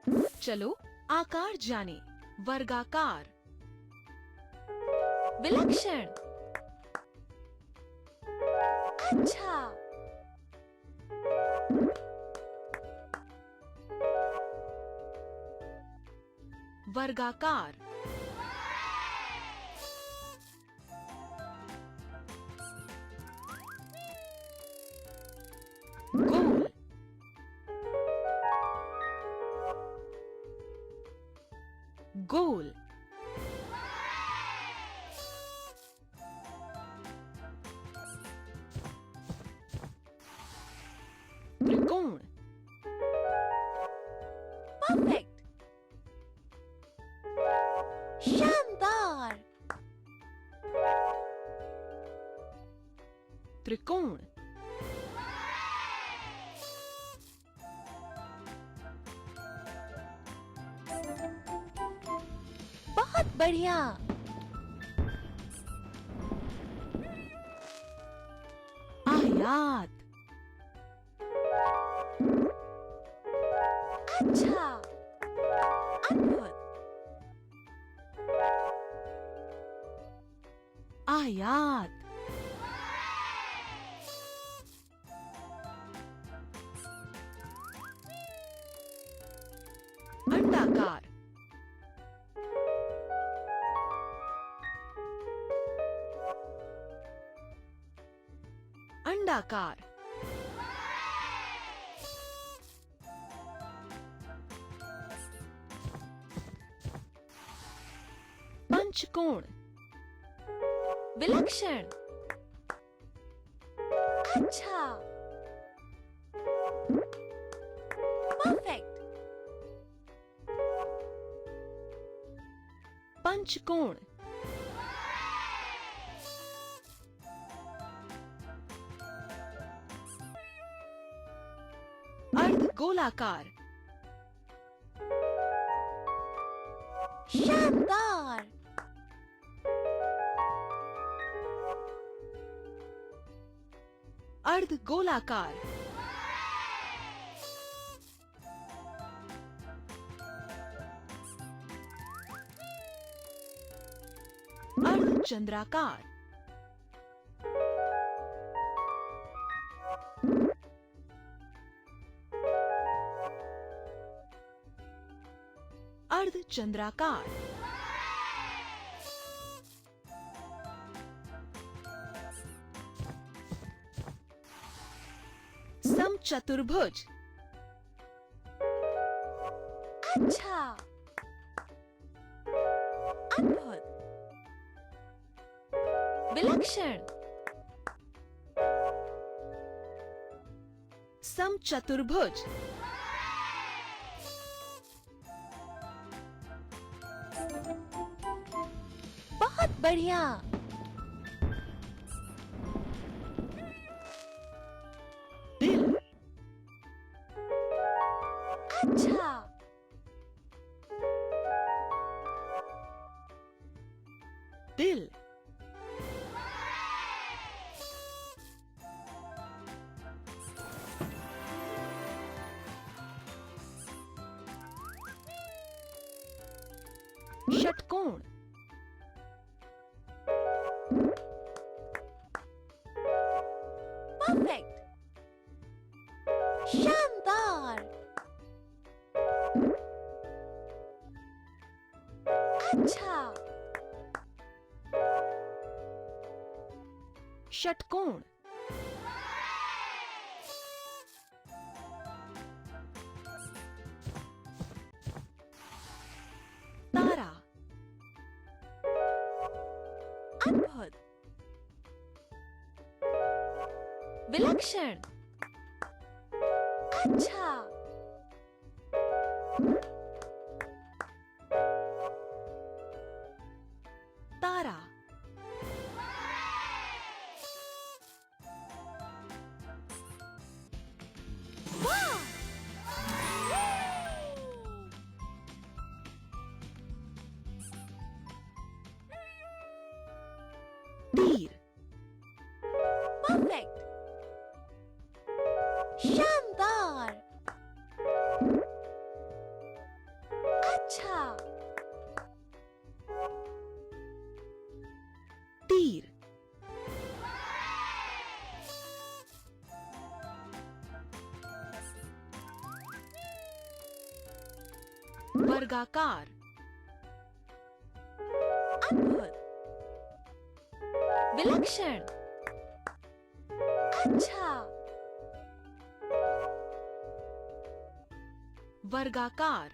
चलो आकार जाने। वर्गाकार, विलक्षण, अच्छा, वर्गाकार, गोल, गोल, त्रिकोण, परफेक्ट, शानदार, त्रिकोण, बहुत बढ़िया, आयात, अच्छा, अद्भुत, आयात, अंडाकार, अंडाकार, पंचकोण, विलक्षण, अच्छा, परफेक्ट, पंचकोण, अर्धगोलाकार, शानदार, अर्धगोलाकार, अर्धचंद्राकार, अर्धचंद्राकार, समचतुर्भुज, अच्छा, अद्भुत, विलक्षण, समचतुर्भुज, बहुत बढ़िया, दिल, अच्छा, दिल, षटकोण, परफेक्ट, शानदार, अच्छा, षटकोण, तारा, अद्भुत, विलक्षण, अच्छा, तारा, वाह, तीर, परफेक्ट, शानदार, अच्छा। तीर, वर्गाकार, अद्भुत। विलक्षण। अच्छा। वर्गाकार,